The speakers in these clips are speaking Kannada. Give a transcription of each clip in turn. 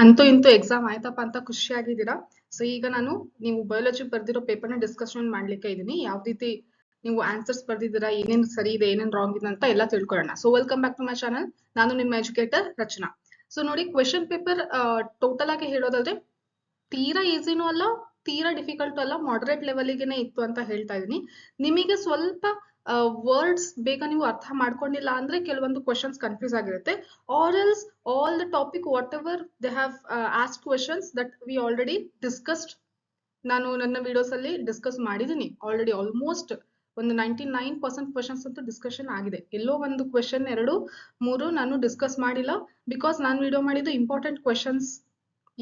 ಅಂತೂ ಇಂತೂ ಎಕ್ಸಾಮ್ ಆಯ್ತಪ್ಪ ಅಂತ ಖುಷಿಯಾಗಿದ್ದೀರಾ. ಸೊ ಈಗ ನಾನು ನೀವು ಬಯಾಲಜಿ ಬರ್ದಿರೋ ಪೇಪರ್ನ ಡಿಸ್ಕಷನ್ ಮಾಡ್ಲಿಕ್ಕೆ ಇದೀನಿ. ಯಾವ ರೀತಿ ನೀವು ಆನ್ಸರ್ಸ್ ಬರ್ದಿದ್ದೀರಾ, ಏನೇನ್ ಸರಿ ಇದೆ ಏನೇನ್ ರಾಂಗ್ ಇದೆ ಅಂತ ಎಲ್ಲ ತಿಳ್ಕೊಳ್ಳೋಣ. So welcome back to my channel. ನಾನು ನಿಮ್ಮ ಎಜುಕೇಟರ್ ರಚನಾ. ಸೊ ನೋಡಿ, ಕ್ವೆಶನ್ ಪೇಪರ್ ಟೋಟಲ್ ಆಗಿ ಹೇಳೋದಾದ್ರೆ ತೀರಾ ಈಸಿನೂ ಅಲ್ಲ, ತೀರಾ ಡಿಫಿಕಲ್ಟ್ ಅಲ್ಲ, ಮಾಡರೇಟ್ ಲೆವೆಲ್ಗೆನೆ ಇತ್ತು ಅಂತ ಹೇಳ್ತಾ ಇದೀನಿ. ನಿಮಗೆ ಸ್ವಲ್ಪ ವರ್ಡ್ಸ್ ಬೇಗ ನೀವು ಅರ್ಥ ಮಾಡ್ಕೊಂಡಿಲ್ಲ ಅಂದ್ರೆ ಕೆಲವೊಂದು ಕ್ವೆಶನ್ಸ್ ಕನ್ಫ್ಯೂಸ್ ಆಗಿರುತ್ತೆ. Or else all the topic whatever they have ask questions that we already discussed. ನಾನು ನನ್ನ ವಿಡಿಯೋಸ್ ಅಲ್ಲಿ ಡಿಸ್ಕಸ್ ಮಾಡಿದೀನಿ ಆಲ್ರೆಡಿ. ಆಲ್ಮೋಸ್ಟ್ ಒಂದು 99% ಕ್ವೆಶನ್ಸ್ ಅಂತೂ ಡಿಸ್ಕಷನ್ ಆಗಿದೆ. ಎಲ್ಲೋ ಒಂದು ಕ್ವೆಶನ್ 2, 3 ನಾನು ಡಿಸ್ಕಸ್ ಮಾಡಿಲ್ಲ, ಬಿಕಾಸ್ ನಾನು ವಿಡಿಯೋ ಮಾಡಿದ್ದು ಇಂಪಾರ್ಟೆಂಟ್ ಕ್ವೆಶನ್ಸ್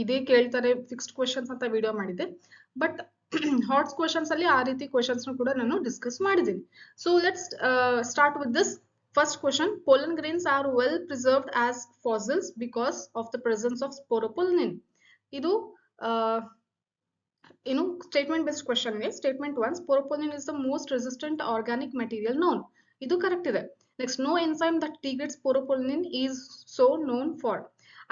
ಇದೇ ಕೇಳ್ತಾರೆ ಫಿಕ್ಸ್ಡ್ ಕ್ವೆಶನ್ಸ್ ಅಂತ ವಿಡಿಯೋ ಮಾಡಿದ್ದೆ. ಬಟ್ ಹಾಟ್ಸ್ ಕ್ವೆಶನ್ಸ್ ಅಲ್ಲಿ ಆ ರೀತಿ ಕ್ವೆಶನ್ಸ್ ಕೂಡ ನಾನು ಡಿಸ್ಕಸ್ ಮಾಡಿದ್ದೀನಿ. So let's start with this first question. Pollen grains are well preserved as fossils because of the presence of sporopollenin. ಇದು ಏನು ಸ್ಟೇಟ್ಮೆಂಟ್ ಬೇಸ್ಡ್ ಕ್ವೆಶನ್ ಗೆ statement 1, sporopollenin is the most resistant organic material known. ಇದು ಕರೆಕ್ಟ್ ಇದೆ. Next, no enzyme that degrades sporopollenin is so known for.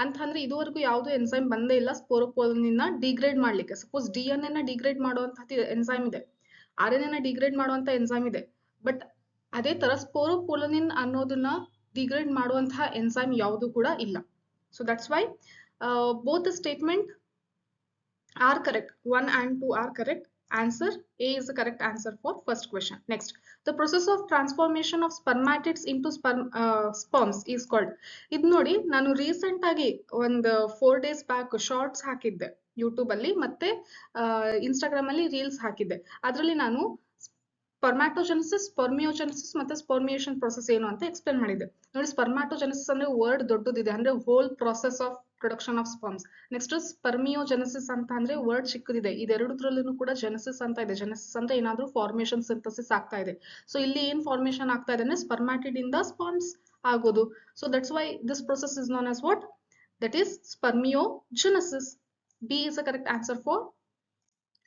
ಅಂತಂದ್ರೆ ಇದುವರೆಗೂ ಯಾವ್ದು ಎನ್ಸೈಮ್ ಬಂದೇ ಇಲ್ಲ ಸ್ಪೋರೋಪೊಲಿನ್ ನ ಡಿಗ್ರೇಡ್ ಮಾಡ್ಲಿಕ್ಕೆ. ಸಪೋಸ್ ಡಿಎನ್ಎ ನ ಡಿಗ್ರೇಡ್ ಮಾಡುವಂತಹ ಎನ್ಸೈಮ್ ಇದೆ, ಆರ್ಎನ್ಎ ನ ಡಿಗ್ರೇಡ್ ಮಾಡುವಂತ ಎನ್ಸೈಮ್ ಇದೆ, ಬಟ್ ಅದೇ ತರ ಸ್ಪೋರೋಪೊಲಿನ್ ಅನ್ನೋದನ್ನ ಡಿಗ್ರೇಡ್ ಮಾಡುವಂತಹ ಎನ್ಸೈಮ್ ಯಾವುದು ಕೂಡ ಇಲ್ಲ. So that's Y both the statement are correct. 1 and 2 are correct. Answer A is the correct answer for first question. Next, the process of transformation of spermatids into sperms is called. ಇದು ನೋಡಿ, ನಾನು ರೀಸೆಂಟ್ ಆಗಿ ಒಂದು 4 days ಬ್ಯಾಕ್ ಶಾರ್ಟ್ಸ್ ಹಾಕಿದ್ದೆ ಯೂಟ್ಯೂಬ್ ಅಲ್ಲಿ, ಮತ್ತೆ ಇನ್ಸ್ಟಾಗ್ರಾಮ್ ಅಲ್ಲಿ ರೀಲ್ಸ್ ಹಾಕಿದ್ದೆ. ಅದರಲ್ಲಿ ನಾನು ಸ್ಪರ್ಮ್ಯಾಟೋಜೆನೆಸಿಸ್, ಸ್ಪರ್ಮಿಯೋಜೆನೆಸಿಸ್ ಮತ್ತೆ ಸ್ಪರ್ಮಿಯೇಷನ್ ಪ್ರೊಸೆಸ್ ಏನು ಅಂತ ಎಕ್ಸ್ಪ್ಲೇನ್ ಮಾಡಿದ್ದೆ. ನೋಡಿ, ಸ್ಪರ್ಮ್ಯಾಟೋಜೆನೆಸಿಸ್ ಅಂದ್ರೆ ವರ್ಡ್ ದೊಡ್ಡದಿದೆ, ಅಂದ್ರೆ whole process of production of sperms. Next spermiogenesis ಅಂತ ಅಂದ್ರೆ ವರ್ಡ್ ಚಿಕ್ಕದಿದೆ. ಇದೆರಡರಲ್ಲೂ ಕೂಡ ಜೆನೆಸಿಸ್ ಅಂತ ಇದೆ. ಜೆನೆಸಿಸ್ ಅಂದ್ರೆ ಏನಾದ್ರೂ ಫಾರ್ಮೇಶನ್ ಸಿಂಥಸಿಸ್ ಆಗ್ತಾ ಇದೆ. ಸೊ ಇಲ್ಲಿ ಏನ್ ಫಾರ್ಮೇಶನ್ ಆಗ್ತಾ ಇದೆ ಅಂದ್ರೆ ಸ್ಪರ್ಮ್ಯಾಟಿಡ್ ಇಂದ ಸ್ಪರ್ಮ್ಸ್ ಆಗೋದು. So that's why this process is known as what? That is spermiogenesis. B is the correct answer for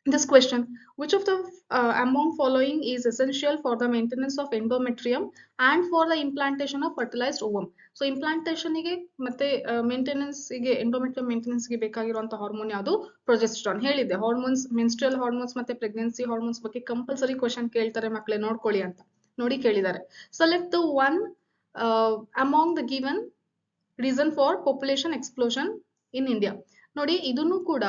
this question. Which of the among following is essential for the maintenance of endometrium and for the implantation of fertilized ovum? So implantation ಗೆ ಮತ್ತೆ ಮೇಂಟೆನೆನ್ಸ್ ಗೆ, ಎಂಡೋಮೆಟ್ರಿಯಂ ಮೇಂಟೆನೆನ್ಸ್ ಗೆ ಬೇಕಾಗಿರುವಂತ ಹಾರ್ಮೋನ್ ಯಾವುದು? ಪ್ರೊಜೆಸ್ಟ್ರಾನ್. ಹೇಳಿದ್ದೆ ಹಾರ್ಮೋನ್ಸ್, ಮೆನ್ಸ್ಟ್ರಿಯಲ್ ಹಾರ್ಮೋನ್ಸ್ ಮತ್ತೆ ಪ್ರೆಗ್ನೆನ್ಸಿ ಹಾರ್ಮೋನ್ಸ್ ಬಗ್ಗೆ ಕಂಪಲ್ಸರಿ ಕ್ವೆಶನ್ ಕೇಳ್ತಾರೆ ಮಕ್ಕಳೇ, ನೋಡ್ಕೊಳ್ಳಿ ಅಂತ. ನೋಡಿ ಕೇಳಿದ್ದಾರೆ. Select the one among the given reason for population explosion in India. ನೋಡಿ, ಇದನ್ನು ಕೂಡ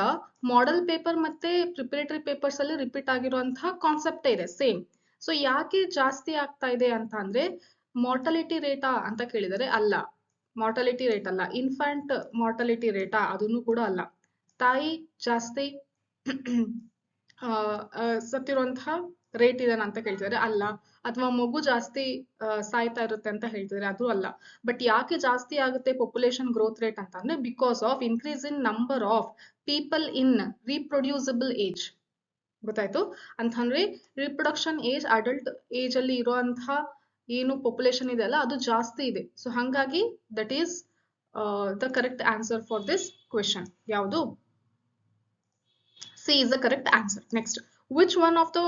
ಮಾಡೆಲ್ ಪೇಪರ್ ಮತ್ತೆ ಪ್ರಿಪರೇಟರಿ ಪೇಪರ್ಸ್ ಅಲ್ಲಿ ರಿಪೀಟ್ ಆಗಿರುವಂತಹ ಕಾನ್ಸೆಪ್ಟ್ ಇದೆ, ಸೇಮ್. ಸೊ ಯಾಕೆ ಜಾಸ್ತಿ ಆಗ್ತಾ ಇದೆ ಅಂತ ಅಂದ್ರೆ ಮಾರ್ಟಾಲಿಟಿ ರೇಟಾ ಅಂತ ಕೇಳಿದರೆ ಅಲ್ಲ, ಮಾರ್ಟಾಲಿಟಿ ರೇಟ್ ಅಲ್ಲ. ಇನ್ಫ್ಯಾಂಟ್ ಮಾರ್ಟಾಲಿಟಿ ರೇಟಾ? ಅದನ್ನು ಕೂಡ ಅಲ್ಲ. ತಾಯಿ ಜಾಸ್ತಿ ಸತ್ತಿರುವಂತಹ ರೇಟ್ ಇದೆ ಅಂತ ಕೇಳ್ತಿದ್ದಾರೆ, ಅಲ್ಲ. ಅಥವಾ ಮಗು ಜಾಸ್ತಿ ಸಾಯ್ತಾ ಇರುತ್ತೆ ಅಂತ ಹೇಳ್ತಿದ್ದಾರೆ, ಅದು ಅಲ್ಲ. ಬಟ್ ಯಾಕೆ ಜಾಸ್ತಿ ಆಗುತ್ತೆ ಪಾಪ್ಯುಲೇಷನ್ ಗ್ರೋತ್ ರೇಟ್ ಅಂತ ಅಂದ್ರೆ because of increase in number of people in reproducible age. ಗೊತ್ತಾಯ್ತು ಅಂತಂದ್ರೆ ರೀಪ್ರೊಡಕ್ಷನ್ ಏಜ್, ಅಡಲ್ಟ್ ಏಜ್ ಅಲ್ಲಿ ಇರುವಂತಹ ಏನು ಪಾಪ್ಯುಲೇಷನ್ ಇದೆ ಅಲ್ಲ, ಅದು ಜಾಸ್ತಿ ಇದೆ. ಸೊ ಹಂಗಾಗಿ that is the correct answer for this question. ಯಾವುದು? C is the correct answer. Next, which one of the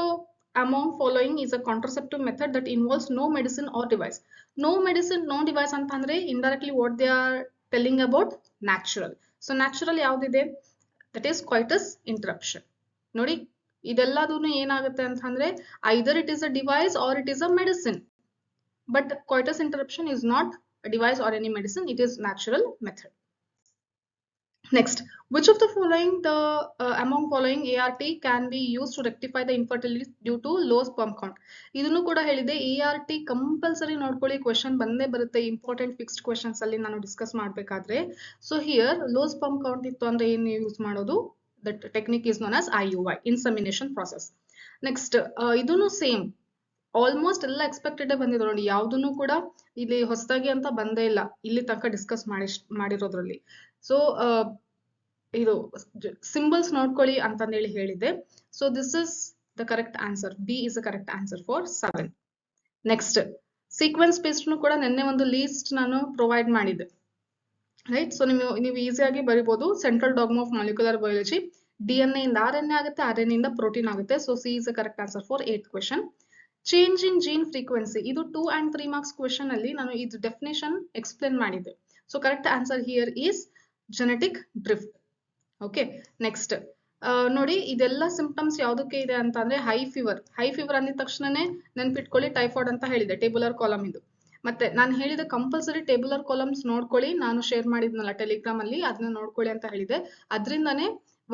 among following is a contraceptive method that involves no medicine or device? No medicine, no device ಅಂತಂದ್ರೆ indirectly what they are telling about? Natural. So natural ಯಾವ್ದಿದೆ? That is coitus interruption. ನೋಡಿ, ಇದೆಲ್ಲದೂನು ಏನಾಗುತ್ತೆ ಅಂತಂದ್ರೆ either it is a device or it is a medicine. But coitus interruption is not a device or any medicine, it is natural method. Next, which of the following among following ART can be used to rectify the infertility due to low sperm count? ಇದನ್ನು ಕೂಡ ಹೇಳಿದೆ. ART ಕಂಪಲ್ಸರಿ ನೋಡ್ಕೊಳ್ಳಿ, ಕ್ವೆಶನ್ ಬಂದೇ ಬರುತ್ತೆ ಇಂಪಾರ್ಟೆಂಟ್ ಫಿಕ್ಸ್ಡ್ ಕ್ವೆಶನ್ಸ್ ಅಲ್ಲಿ ನಾನು ಡಿಸ್ಕಸ್ ಮಾಡ್ಬೇಕಾದ್ರೆ. So here low sperm count ಇತ್ತು ಅಂದ್ರೆ ಏನು ಯೂಸ್ ಮಾಡೋದು? That technique is known as IUI, insemination process. Next, ಇದನ್ನು ಸೇಮ್ ಆಲ್ಮೋಸ್ಟ್ ಎಲ್ಲ ಎಕ್ಸ್ಪೆಕ್ಟೆಡ್ ಬಂದಿದೆ ನೋಡಿ, ಯಾವ್ದನ್ನು ಕೂಡ ಇಲ್ಲಿ ಹೊಸದಾಗಿ ಅಂತ ಬಂದೇ ಇಲ್ಲ ಇಲ್ಲಿ ತನಕ ಡಿಸ್ಕಸ್ ಮಾಡಿರೋದ್ರಲ್ಲಿ. ಸೊ ಇದು ಸಿಂಬಲ್ಸ್ ನೋಡ್ಕೊಳ್ಳಿ ಅಂತಂದೇಳಿ ಹೇಳಿದೆ. So this is the correct answer. B is the correct answer for 7. Next, sequence based ಕೂಡ ನಿನ್ನೆ ಒಂದು ಲೀಸ್ಟ್ ನಾನು ಪ್ರೊವೈಡ್ ಮಾಡಿದ್ದೆ, ರೈಟ್? ಸೊ ನೀವು ಈಸಿಯಾಗಿ ಬರಿಬಹುದು. Central dogma of molecular biology, DNA ಇಂದ RNA ಆಗುತ್ತೆ, RNA ಇಂದ ಪ್ರೋಟೀನ್ ಆಗುತ್ತೆ. So C is the correct answer for 8th question. Change in gene frequency, ಇದು 2 and 3 ಮಾರ್ಕ್ಸ್ ಕ್ವೆಶನ್ ಅಲ್ಲಿ ನಾನು ಇದು ಡೆಫಿನೇಷನ್ ಎಕ್ಸ್ಪ್ಲೇನ್ ಮಾಡಿದ್ದೆ. So correct answer here is genetic drift. Okay, next ನೋಡಿ, ಇದೆಲ್ಲ ಸಿಂಪ್ಟಮ್ಸ್ ಯಾವುದಕ್ಕೆ ಇದೆ ಅಂತ ಅಂದ್ರೆ ಹೈ ಫೀವರ್ ಅಂದಿದ ತಕ್ಷಣನೇ ನೆನ್ಪಿಟ್ಕೊಳ್ಳಿ ಟೈಫಾಯ್ಡ್ ಅಂತ ಹೇಳಿದೆ, ಟೇಬುಲರ್ ಕಾಲಮ್ ಇದು. ಮತ್ತೆ ನಾನು ಹೇಳಿದ ಕಂಪಲ್ಸರಿ ಟೇಬುಲರ್ ಕಾಲಮ್ಸ್ ನೋಡ್ಕೊಳ್ಳಿ, ನಾನು ಶೇರ್ ಮಾಡಿದ್ನಲ್ಲ ಟೆಲಿಗ್ರಾಮ್ ಅಲ್ಲಿ, ಅದನ್ನ ನೋಡ್ಕೊಳ್ಳಿ ಅಂತ ಹೇಳಿದೆ. ಅದರಿಂದಾನೇ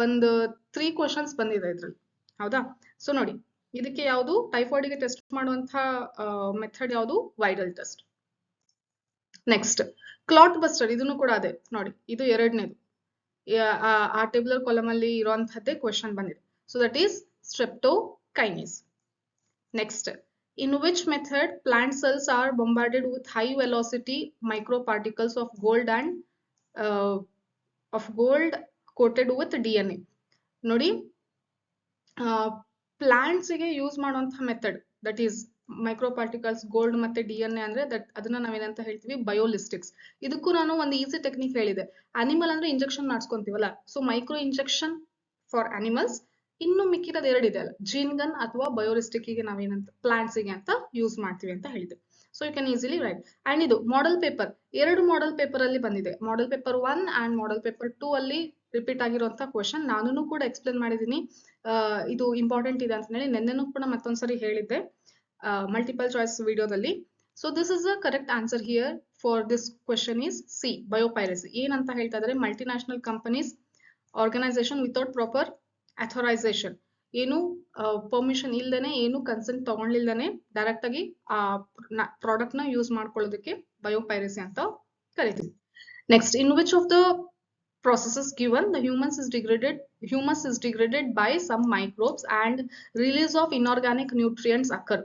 ಒಂದು 3 ಕ್ವಶನ್ಸ್ ಬಂದಿದೆ ಇದ್ರಲ್ಲಿ, ಹೌದಾ? ಸೊ ನೋಡಿ, ಇದಕ್ಕೆ ಯಾವುದು ಟೈಫಾಯ್ಡ್ಗೆ ಟೆಸ್ಟ್ ಮಾಡುವಂತ ಮೆಥಡ್ ಯಾವುದು? Viral test. Next clot buster, ಇದನ್ನು ಕೂಡ ಅದೇ ನೋಡಿ, ಇದು ಎರಡನೇದು. ಆ ಟೇಬುಲರ್ ಕಾಲಮ್ ಅಲ್ಲಿ ಇರುವಂತಹದ್ದೇ ಕ್ವೆಶನ್ ಬಂದಿದೆ. So that is streptokinase. Next, in which method plant cells are bombarded with high velocity microparticles of gold coated with DNA? ನೋಡಿ, ಪ್ಲಾಂಟ್ಸ್ ಗೆ ಯೂಸ್ ಮಾಡುವಂತಹ ಮೆಥಡ್ ದಟ್ ಈಸ್ ಮೈಕ್ರೋಪಾರ್ಟಿಕಲ್ಸ್, ಗೋಲ್ಡ್ ಮತ್ತೆ DNA ಅಂದ್ರೆ ಅದನ್ನ ನಾವೇನಂತ ಹೇಳ್ತೀವಿ? ಬಯೋಲಿಸ್ಟಿಕ್ಸ್. ಇದಕ್ಕೂ ನಾನು ಒಂದು ಈಸಿ ಟೆಕ್ನಿಕ್ ಹೇಳಿದೆ. ಅನಿಮಲ್ ಅಂದ್ರೆ ಇಂಜೆಕ್ಷನ್ ಮಾಡಿಸ್ಕೊಂತೀವಲ್ಲ, so micro injection for animals. ಇನ್ನು ಮಿಕ್ಕಿರೋದು ಎರಡಿದೆ ಅಲ್ಲ, ಜೀನ್ ಗನ್ ಅಥವಾ ಬಯೋಲಿಸ್ಟಿಕ್ ಗೆ ನಾವೇನಂತ ಪ್ಲಾಂಟ್ಸ್ ಗೆ ಅಂತ ಯೂಸ್ ಮಾಡ್ತೀವಿ ಅಂತ ಹೇಳಿದೆ. So you can easily write. And ಇದು ಮಾಡೆಲ್ ಪೇಪರ್, 2 ಮಾಡೆಲ್ ಪೇಪರ್ ಅಲ್ಲಿ ಬಂದಿದೆ. Model paper 1 and model paper 2 ಅಲ್ಲಿ ರಿಪೀಟ್ ಆಗಿರುವಂತಹ ಕ್ವಶನ್ ನಾನು ಕೂಡ ಎಕ್ಸ್ಪ್ಲೇನ್ ಮಾಡಿದೀನಿ. ಇದು ಇಂಪಾರ್ಟೆಂಟ್ ಇದೆ ಅಂತ ಹೇಳಿ ನೆನ್ನೆನೂ ಕೂಡ ಮತ್ತೊಂದ್ಸರಿ ಹೇಳಿದ್ದೆ ಮಲ್ಟಿಪಲ್ ಚಾಯ್ಸ್ ವಿಡಿಯೋದಲ್ಲಿ. So this is a correct answer here for this question is C, biopiracy. ಏನಂತ ಹೇಳ್ತಾ ಇದ್ದಾರೆ? Multinational companies organisation without proper authorisation, ಏನು ಪರ್ಮಿಷನ್ ಇಲ್ದೇನೆ, ಏನು ಕನ್ಸೆಂಟ್ ತಗೊಂಡಿಲ್ದೇನೆ ಡೈರೆಕ್ಟ್ ಆಗಿ ಆ ಪ್ರಾಡಕ್ಟ್ ನ ಯೂಸ್ ಮಾಡ್ಕೊಳ್ಳೋದಕ್ಕೆ ಬಯೋಪೈರಸಿ ಅಂತ ಕರಿತೀವಿ. Next, in which of the processes given the humus is degraded by some microbes and release of inorganic nutrients occur?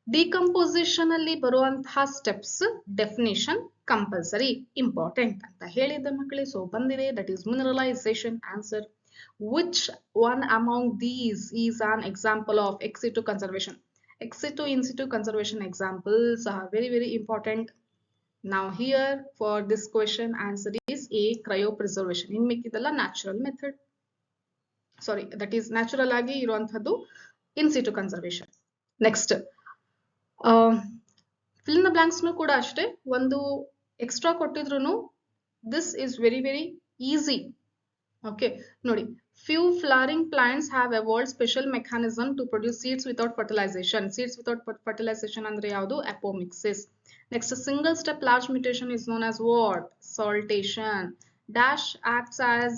Decomposition ಅಲ್ಲಿ ಬರುವಂತಹ ಸ್ಟೆಪ್ಸ್ ಡೆಫಿನೇಷನ್ ಕಂಪಲ್ಸರಿ ಇಂಪಾರ್ಟೆಂಟ್ ಅಂತ ಹೇಳಿದ್ದ ಮಕ್ಕಳೇ. ಸೊ ಬಂದಿದೆ, that is mineralisation. Answer, which one among these is an example of ex situ conservation? Ex situ, in situ conservation examples are very very important. Now here for this question answer is A, cryopreservation. In ಮಿಕ್ಕಿದೆಲ್ಲ natural method, sorry, that is natural ಆಗಿ ಇರುವಂತದ್ದು in situ conservation. Next, fill in the blanks ನು ಕೂಡ ಅಷ್ಟೇ, ಒಂದು ಎಕ್ಸ್ಟ್ರಾ ಕೊಟ್ಟಿದ್ರು this is very very easy. Okay, ನೋಡಿ, few flowering plants have evolved special mechanism to produce seeds without fertilization. Seeds without fertilization ಅಂದ್ರೆ ಯಾವುದು? apomixis. Next, a single step large mutation is known as what? Saltation. Dash acts as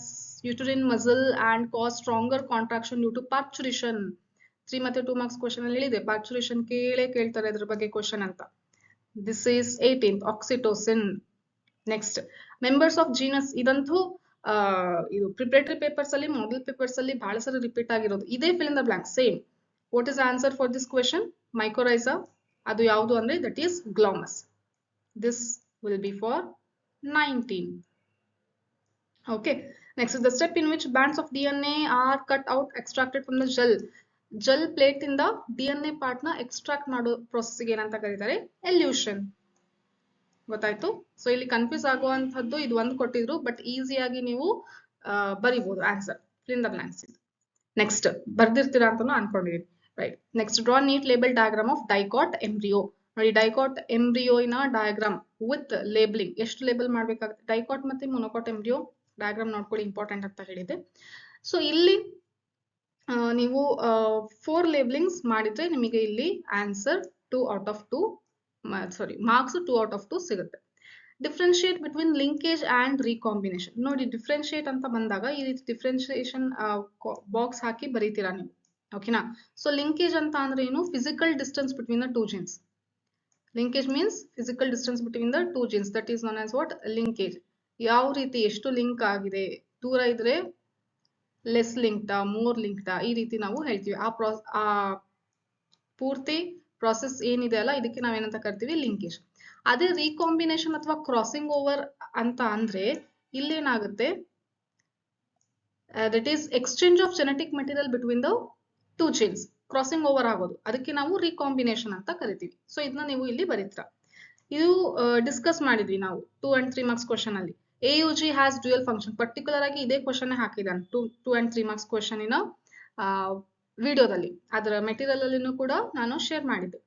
uterine muscle and cause stronger contraction due to parturition. 3 ಮತ್ತೆ 2 marks question ಅಲ್ಲಿ ಹೇಳಿದೆ, parturition ಕೇಳ್ತಾರೆ ಅದ್ರ ಬಗ್ಗೆ question ಅಂತ. This is 18th, oxytocin. Next, members of genus, ಇದಂತೂ ಇದು ಪ್ರಿಪರೇಟರಿ ಪೇಪರ್ಸ್ ಅಲ್ಲಿ, ಮಾಡೆಲ್ ಪೇಪರ್ಸ್ ಅಲ್ಲಿ ಬಹಳ ಸರಿ ರಿಪೀಟ್ ಆಗಿರೋದು ಇದೇ. fill in the blank same. What is the answer for this question? Mycorrhiza. ಅದು ಯಾವುದು ಅಂದ್ರೆ that is glomus. This will be for 19. Okay, next is the step in which bands of DNA are cut out, extracted from the gel plate ಇಂದ DNA ಪಾರ್ಟ್ ನ ಎಕ್ಸ್ಟ್ರಾಕ್ಟ್ ಮಾಡೋ ಪ್ರೊಸೆಸ್ ಗೆ ಏನಂತ ಕರೀತಾರೆ? ಎಲ್ಯೂಷನ್. ಗೊತ್ತಾಯ್ತು? ಸೊ ಇಲ್ಲಿ ಕನ್ಫ್ಯೂಸ್ ಆಗುವಂತದ್ದು ಇದು ಒಂದು ಕೊಟ್ಟಿದ್ರು, ಬಟ್ ಈಸಿಯಾಗಿ ನೀವು ಬರಿಬಹುದು answer fill in the blanks. Next ಬರ್ದಿರ್ತೀರಾ ಅಂತಾನು ಅನ್ಕೊಂಡಿದೀನಿ, right. Next, draw neat label diagram of dicot embryo. ನೋಡಿ, ಡೈಕಾಟ್ ಎಂಬ್ರಿಯೋ ಇನ ಡಯಾಗ್ರಾಮ್ ವಿತ್ ಲೇಬಲಿಂಗ್. ಎಷ್ಟು ಲೇಬಲ್ ಮಾಡ್ಬೇಕಾಗುತ್ತೆ? ಡೈಕಾಟ್ ಮತ್ತೆ ಮೊನೊಕಾಟ್ ಎಂಬ್ರಿಯೋ ಡಯಾಗ್ರಾಮ್ ನೋಡ್ಕೊಳ್ಳಿ, ಇಂಪಾರ್ಟೆಂಟ್ ಅಂತ ಹೇಳಿದೆ. ಸೊ ಇಲ್ಲಿ ನೀವು 4 ಲೇಬಲಿಂಗ್ಸ್ ಮಾಡಿದ್ರೆ ನಿಮಗೆ ಇಲ್ಲಿ answer 2 out of 2, sorry marks 2 out of 2 ಸಿಗುತ್ತೆ. Differentiate between linkage and recombination. ನೋಡಿ, ಡಿಫ್ರೆನ್ಶಿಯೇಟ್ ಅಂತ ಬಂದಾಗ ಈ ರೀತಿ ಡಿಫ್ರೆನ್ಶಿಯೇಷನ್ ಬಾಕ್ಸ್ ಹಾಕಿ ಬರೀತೀರಾ ನೀವು, ಓಕೆನಾ? ಸೊ ಲಿಂಕೇಜ್ ಅಂತ ಅಂದ್ರೆ ಏನು? Physical distance between the 2 genes. Linkage means physical distance between the 2 genes, that is known as what? Linkage. ಯಾವ ರೀತಿ ಎಷ್ಟು ಲಿಂಕ್ ಆಗಿದೆ, ದೂರ ಇದ್ರೆ ಲೆಸ್ ಲಿಂಕ್ಡಾ, ಮೋರ್ ಲಿಂಕ್ಡಾ, ಈ ರೀತಿ ನಾವು ಹೇಳ್ತೀವಿ. ಆ ಪೂರ್ತಿ ಪ್ರಾಸೆಸ್ ಏನಿದೆ ಅಲ್ಲ, ಇದಕ್ಕೆ ನಾವೇನಂತ ಕರಿತೀವಿ? ಲಿಂಕೇಜ್. ಅದೇ ರೀಕಾಂಬಿನೇಷನ್ ಅಥವಾ ಕ್ರಾಸಿಂಗ್ ಓವರ್ ಅಂತ ಅಂದ್ರೆ ಇಲ್ಲೇನಾಗುತ್ತೆ? That is exchange of genetic material between the 2 genes. Crossing over ಆಗೋದು, ಅದಕ್ಕೆ ನಾವು ರೀಕಾಂಬಿನೇಷನ್ ಅಂತ ಕರಿತೀವಿ. ಸೊ ಇದನ್ನ ನೀವು ಇಲ್ಲಿ ಬರೀತೀರಾ. ಇದು ಡಿಸ್ಕಸ್ ಮಾಡಿದ್ವಿ ನಾವು 2 and 3 marks ಕ್ವಶನ್ ಅಲ್ಲಿ. AUG has dual function. Particular ಆಗಿ ಇದೇ ಕ್ವಶನ್ ಹಾಕಿದ್ದಾನೆ 2 and 3 marks ಕ್ವಶನ್ ಇನ ವಿಡಿಯೋದಲ್ಲಿ. ಅದರ ಮೆಟೀರಿಯಲ್ ಅಲ್ಲಿನೂ ಕೂಡ ನಾನು ಶೇರ್ ಮಾಡಿದ್ದೆ.